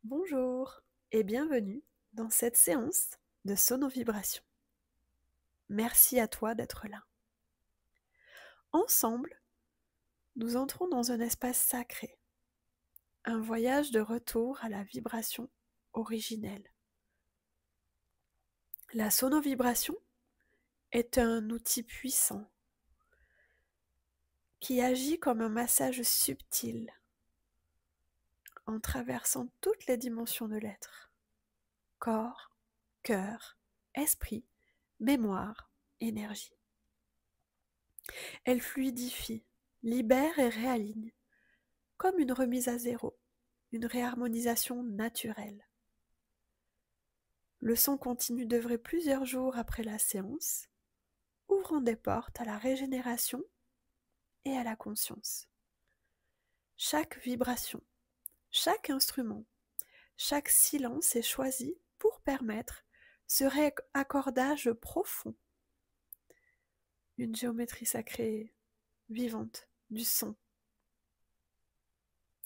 Bonjour et bienvenue dans cette séance de sonovibration. Merci à toi d'être là. Ensemble, nous entrons dans un espace sacré, un voyage de retour à la vibration originelle. La sonovibration est un outil puissant qui agit comme un massage subtil en traversant toutes les dimensions de l'être: corps, cœur, esprit, mémoire, énergie. Elle fluidifie, libère et réaligne, comme une remise à zéro, une réharmonisation naturelle. Le son continue d'œuvrer plusieurs jours après la séance, ouvrant des portes à la régénération et à la conscience. Chaque vibration, chaque instrument, chaque silence est choisi pour permettre ce réaccordage profond, une géométrie sacrée vivante du son.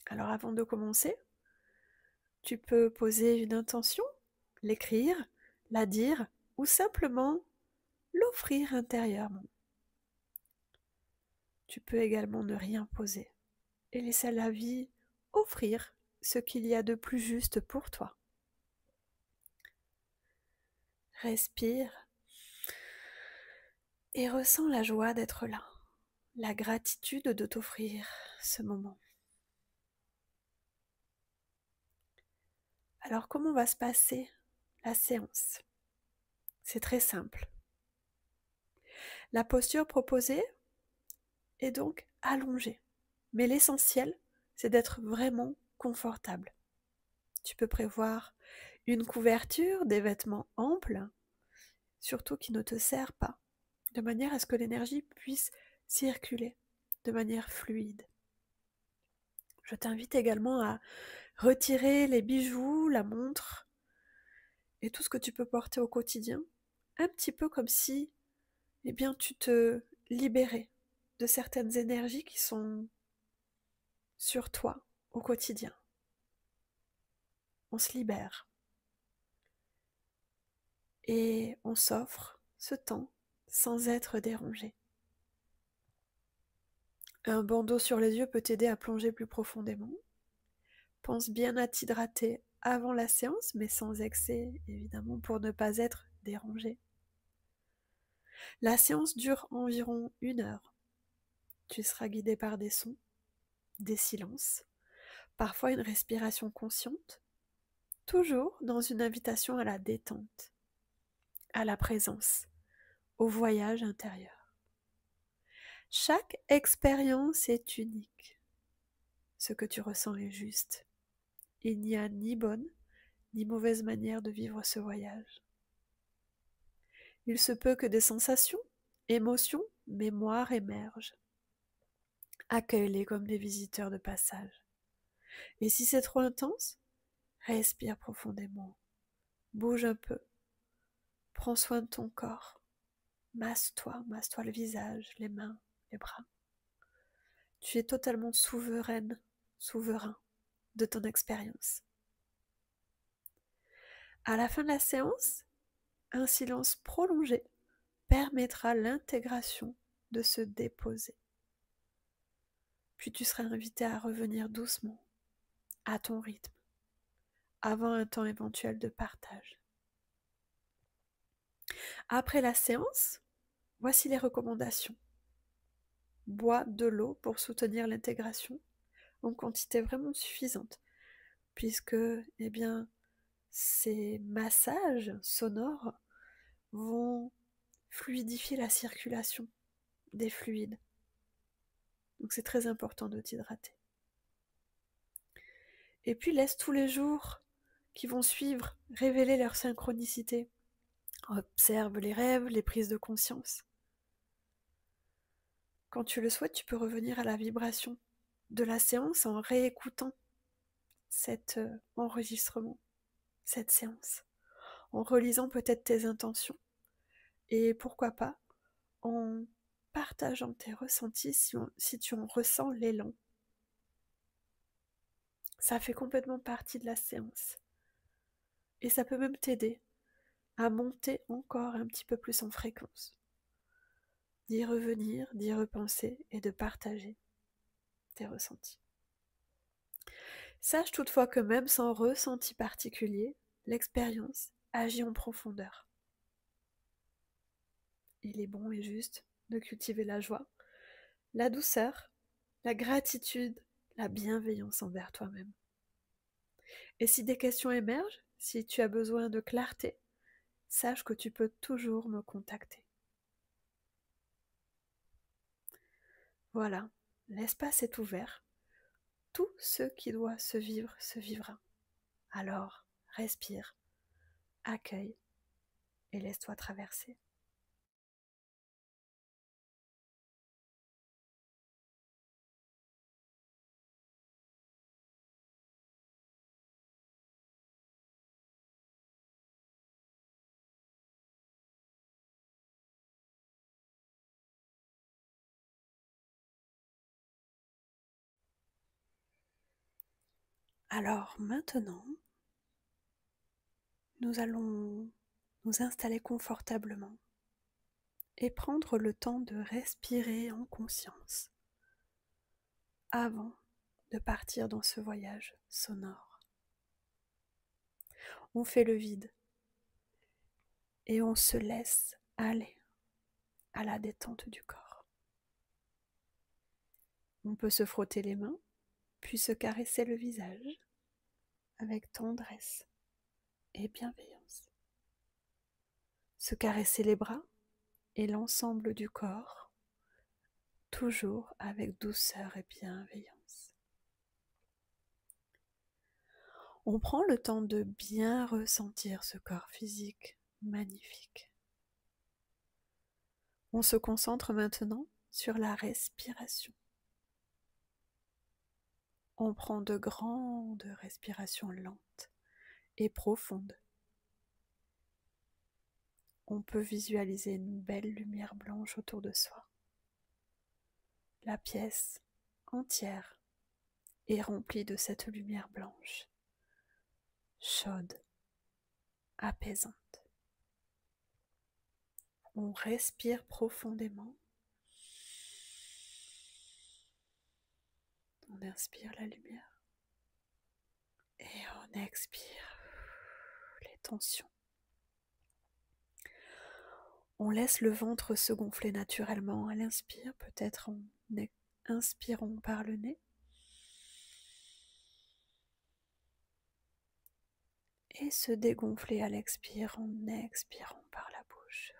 Alors avant de commencer, tu peux poser une intention, l'écrire, la dire ou simplement l'offrir intérieurement. Tu peux également ne rien poser et laisser la vie offrir ce qu'il y a de plus juste pour toi. Respire et ressens la joie d'être là, la gratitude de t'offrir ce moment. Alors comment va se passer la séance? C'est très simple. La posture proposée est donc allongée, mais l'essentiel, c'est d'être vraiment confortable. Tu peux prévoir une couverture, des vêtements amples, surtout qui ne te serrent pas, de manière à ce que l'énergie puisse circuler de manière fluide. Je t'invite également à retirer les bijoux, la montre et tout ce que tu peux porter au quotidien, un petit peu comme si tu te libérais de certaines énergies qui sont sur toi au quotidien. On se libère et on s'offre ce temps sans être dérangé. Un bandeau sur les yeux peut t'aider à plonger plus profondément. Pense bien à t'hydrater avant la séance, mais sans excès, évidemment, pour ne pas être dérangé. La séance dure environ 1 heure. Tu seras guidé par des sons, des silences, parfois une respiration consciente, toujours dans une invitation à la détente, à la présence, au voyage intérieur. Chaque expérience est unique. Ce que tu ressens est juste. Il n'y a ni bonne ni mauvaise manière de vivre ce voyage. Il se peut que des sensations, émotions, mémoires émergent. Accueille-les comme des visiteurs de passage. Et si c'est trop intense, respire profondément. Bouge un peu. Prends soin de ton corps. Masse-toi le visage, les mains, les bras. Tu es totalement souveraine, souverain de ton expérience. À la fin de la séance, un silence prolongé permettra l'intégration de se déposer. Puis tu seras invité à revenir doucement, à ton rythme, avant un temps éventuel de partage. Après la séance, voici les recommandations. Bois de l'eau pour soutenir l'intégration en quantité vraiment suffisante, puisque ces massages sonores vont fluidifier la circulation des fluides. Donc c'est très important de t'hydrater. Et puis laisse tous les jours qui vont suivre révéler leur synchronicité. Observe les rêves, les prises de conscience. Quand tu le souhaites, tu peux revenir à la vibration de la séance en réécoutant cet enregistrement, cette séance, en relisant peut-être tes intentions et pourquoi pas en partageant tes ressentis si tu en ressens l'élan. Ça fait complètement partie de la séance. Et ça peut même t'aider à monter encore un petit peu plus en fréquence, d'y revenir, d'y repenser et de partager tes ressentis. Sache toutefois que même sans ressenti particulier, l'expérience agit en profondeur. Il est bon et juste de cultiver la joie, la douceur, la gratitude, la bienveillance envers toi-même. Et si des questions émergent, si tu as besoin de clarté, sache que tu peux toujours me contacter. Voilà, l'espace est ouvert. Tout ce qui doit se vivre se vivra. Alors, respire, accueille et laisse-toi traverser. Alors maintenant, nous allons nous installer confortablement et prendre le temps de respirer en conscience avant de partir dans ce voyage sonore. On fait le vide et on se laisse aller à la détente du corps. On peut se frotter les mains, puis se caresser le visage avec tendresse et bienveillance. Se caresser les bras et l'ensemble du corps, toujours avec douceur et bienveillance. On prend le temps de bien ressentir ce corps physique magnifique. On se concentre maintenant sur la respiration. On prend de grandes respirations lentes et profondes. On peut visualiser une belle lumière blanche autour de soi. La pièce entière est remplie de cette lumière blanche, chaude, apaisante. On respire profondément. On inspire la lumière et on expire les tensions. On laisse le ventre se gonfler naturellement à l'inspire, peut-être en inspirant par le nez. Et se dégonfler à l'expire en expirant par la bouche.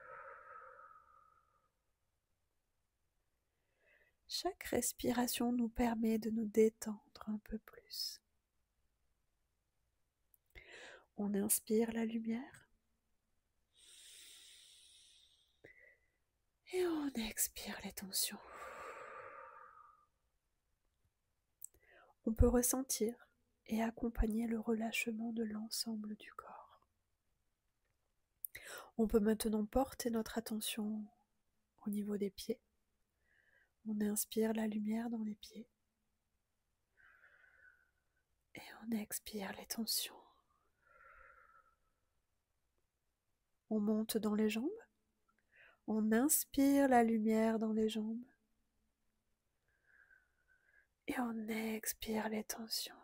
Chaque respiration nous permet de nous détendre un peu plus. On inspire la lumière et on expire les tensions. On peut ressentir et accompagner le relâchement de l'ensemble du corps. On peut maintenant porter notre attention au niveau des pieds. On inspire la lumière dans les pieds et on expire les tensions. On monte dans les jambes. On inspire la lumière dans les jambes et on expire les tensions.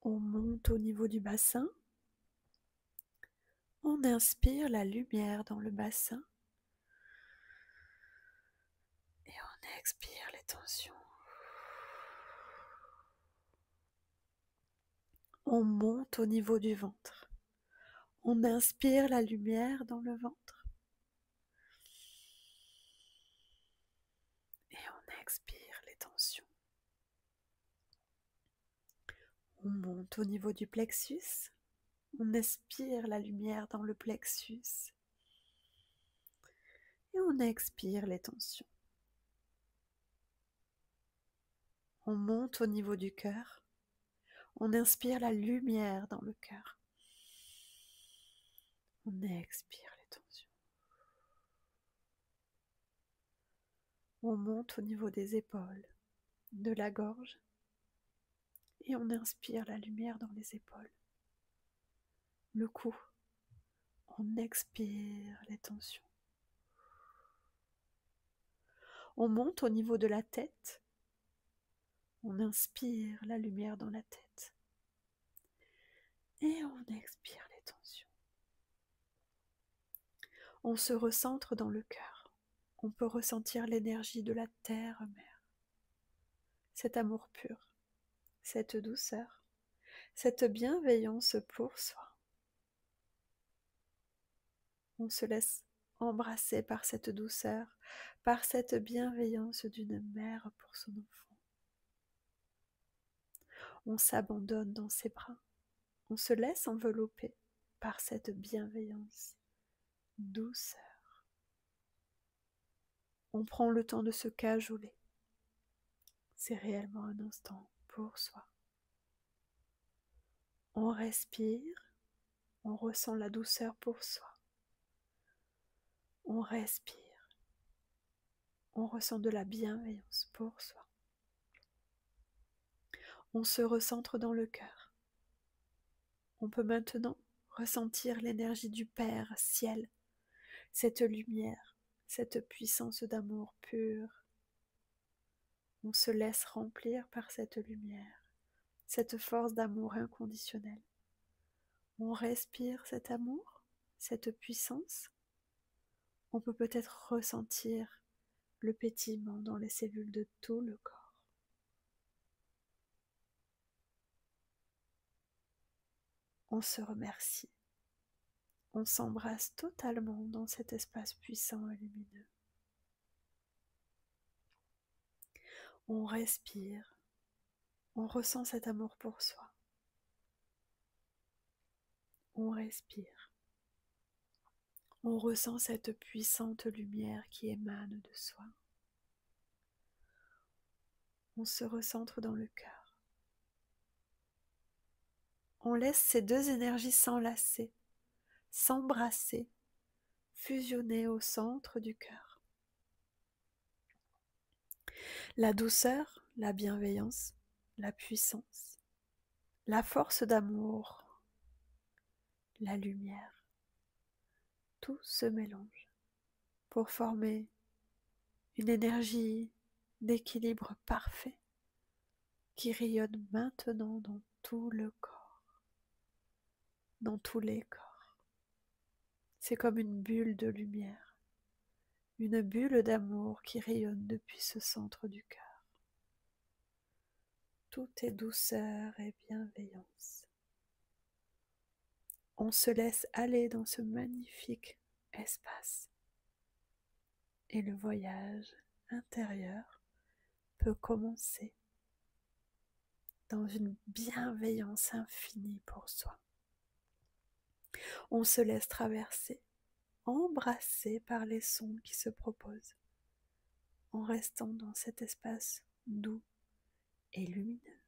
On monte au niveau du bassin. On inspire la lumière dans le bassin et on expire les tensions. On monte au niveau du ventre. On inspire la lumière dans le ventre et on expire les tensions. On monte au niveau du plexus. On inspire la lumière dans le plexus et on expire les tensions. On monte au niveau du cœur. On inspire la lumière dans le cœur. On expire les tensions. On monte au niveau des épaules, de la gorge, et on inspire la lumière dans les épaules. Le cou, on expire les tensions. On monte au niveau de la tête, on inspire la lumière dans la tête. Et on expire les tensions. On se recentre dans le cœur. On peut ressentir l'énergie de la terre-mère. Cet amour pur, cette douceur, cette bienveillance pour soi. On se laisse embrasser par cette douceur, par cette bienveillance d'une mère pour son enfant. On s'abandonne dans ses bras. On se laisse envelopper par cette bienveillance, douceur. On prend le temps de se cajoler. C'est réellement un instant pour soi. On respire, on ressent la douceur pour soi. On respire, on ressent de la bienveillance pour soi. On se recentre dans le cœur. On peut maintenant ressentir l'énergie du Père ciel, cette lumière, cette puissance d'amour pur. On se laisse remplir par cette lumière, cette force d'amour inconditionnel. On respire cet amour, cette puissance. On peut peut-être ressentir le pétillement dans les cellules de tout le corps. On se remercie. On s'embrasse totalement dans cet espace puissant et lumineux. On respire. On ressent cet amour pour soi. On respire. On ressent cette puissante lumière qui émane de soi. On se recentre dans le cœur. On laisse ces deux énergies s'enlacer, s'embrasser, fusionner au centre du cœur. La douceur, la bienveillance, la puissance, la force d'amour, la lumière, tout se mélange pour former une énergie d'équilibre parfait qui rayonne maintenant dans tout le corps, dans tous les corps. C'est comme une bulle de lumière, une bulle d'amour qui rayonne depuis ce centre du cœur. Tout est douceur et bienveillance. On se laisse aller dans ce magnifique espace. Et le voyage intérieur peut commencer dans une bienveillance infinie pour soi. On se laisse traverser, embrasser par les sons qui se proposent, en restant dans cet espace doux et lumineux.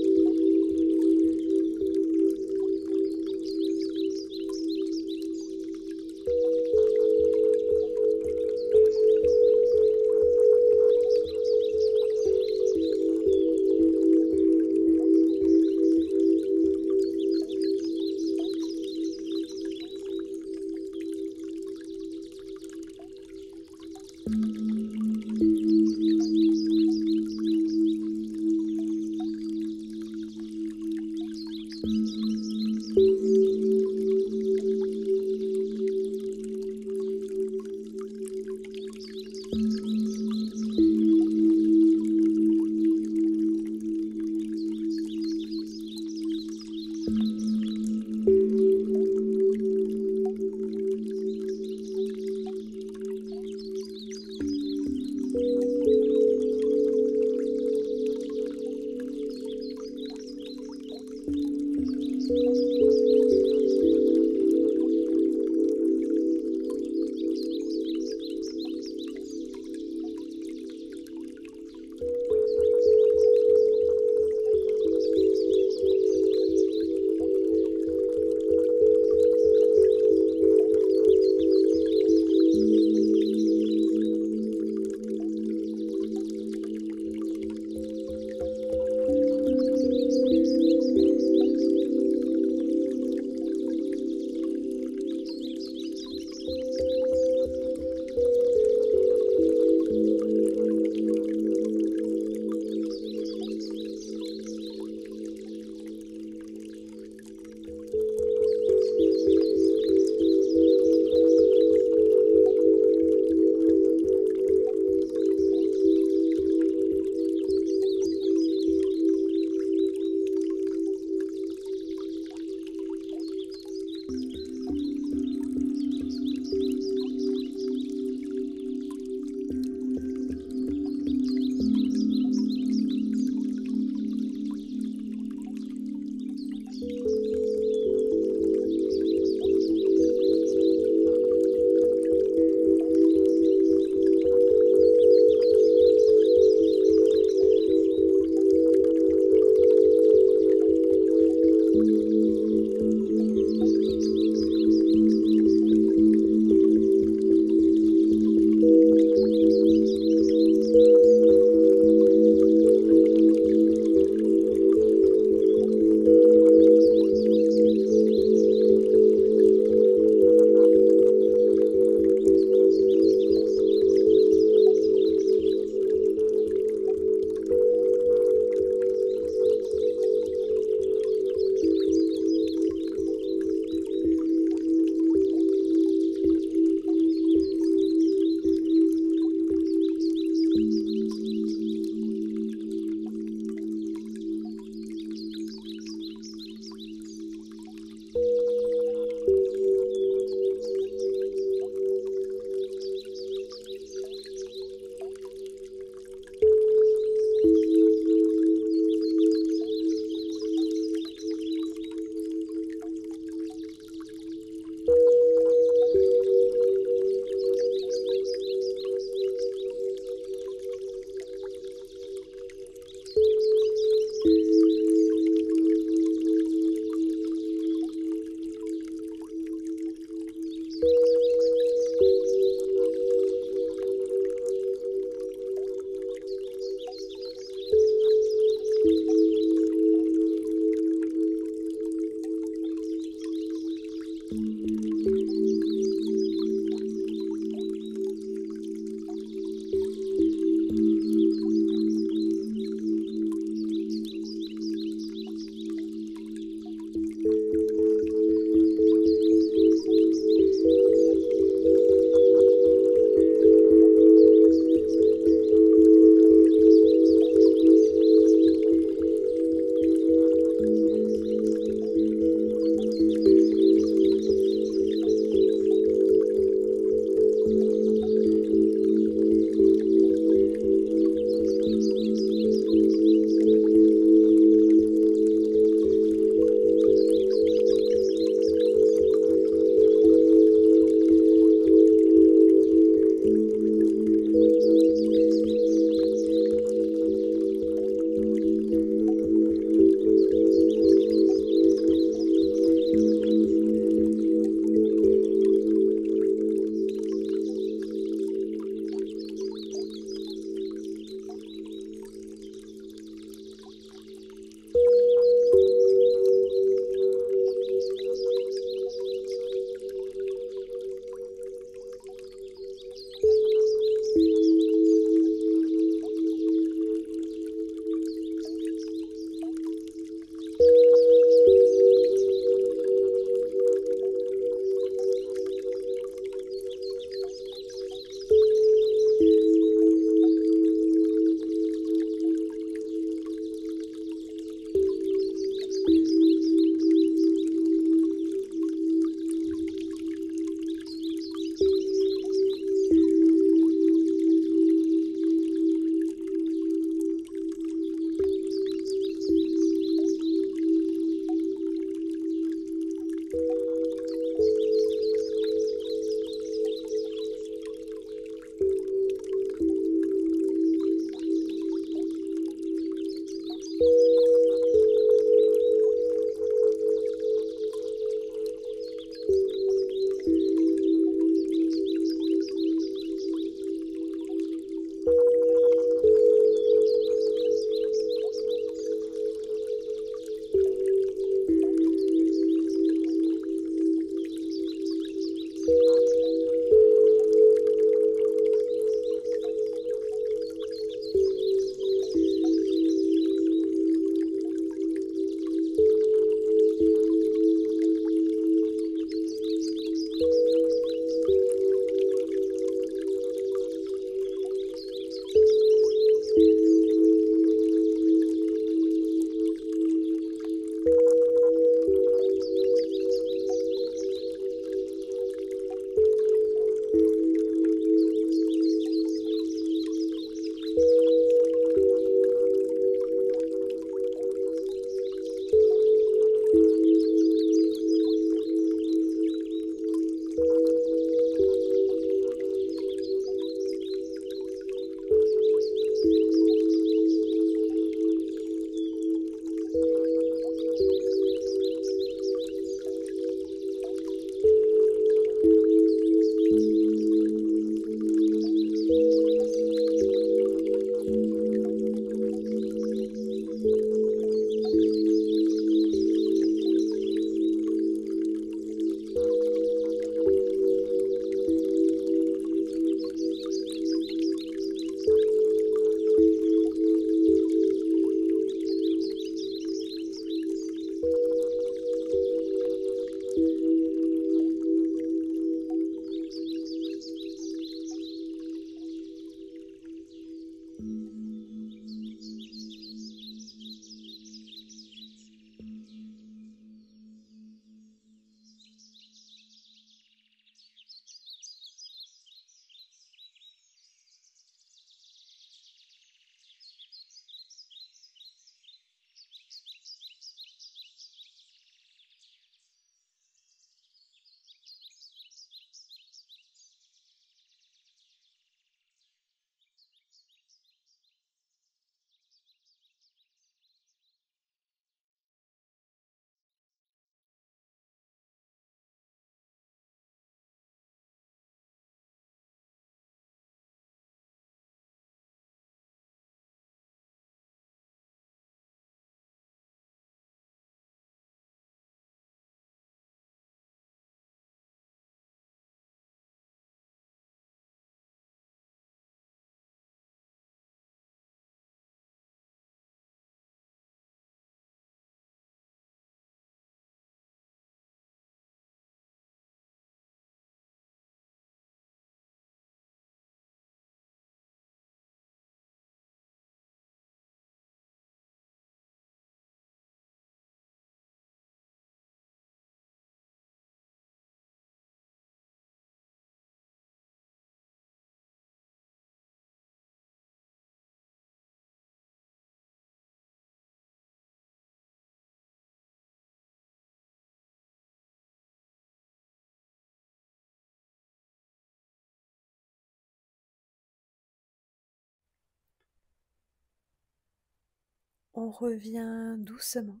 On revient doucement,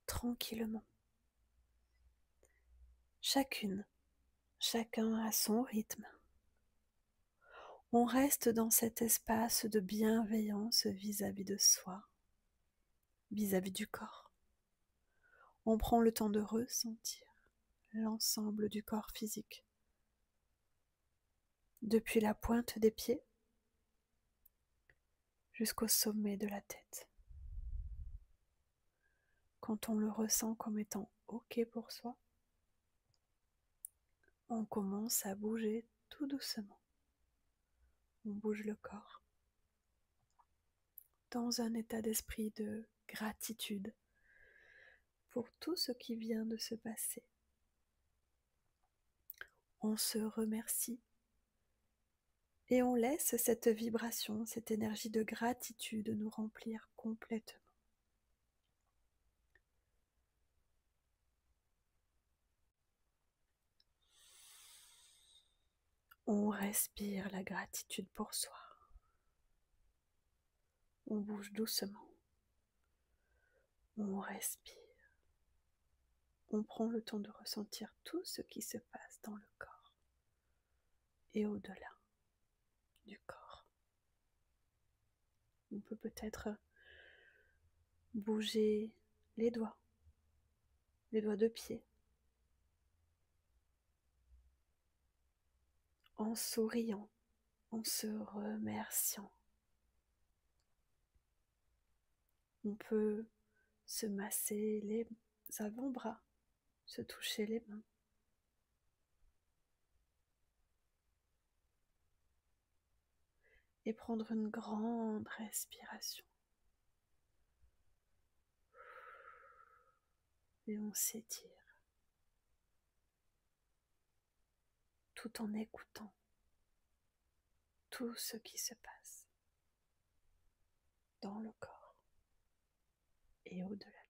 tranquillement. Chacun à son rythme. On reste dans cet espace de bienveillance vis-à-vis de soi, vis-à-vis du corps. On prend le temps de ressentir l'ensemble du corps physique, depuis la pointe des pieds jusqu'au sommet de la tête. Quand on le ressent comme étant OK pour soi, on commence à bouger tout doucement. On bouge le corps dans un état d'esprit de gratitude pour tout ce qui vient de se passer. On se remercie et on laisse cette vibration, cette énergie de gratitude nous remplir complètement. On respire la gratitude pour soi. On bouge doucement. On respire. On prend le temps de ressentir tout ce qui se passe dans le corps et au-delà du corps. On peut peut-être bouger les doigts de pied, en souriant, en se remerciant. On peut se masser les avant-bras, se toucher les mains. Et prendre une grande respiration. Et on s'étire, tout en écoutant tout ce qui se passe dans le corps et au-delà.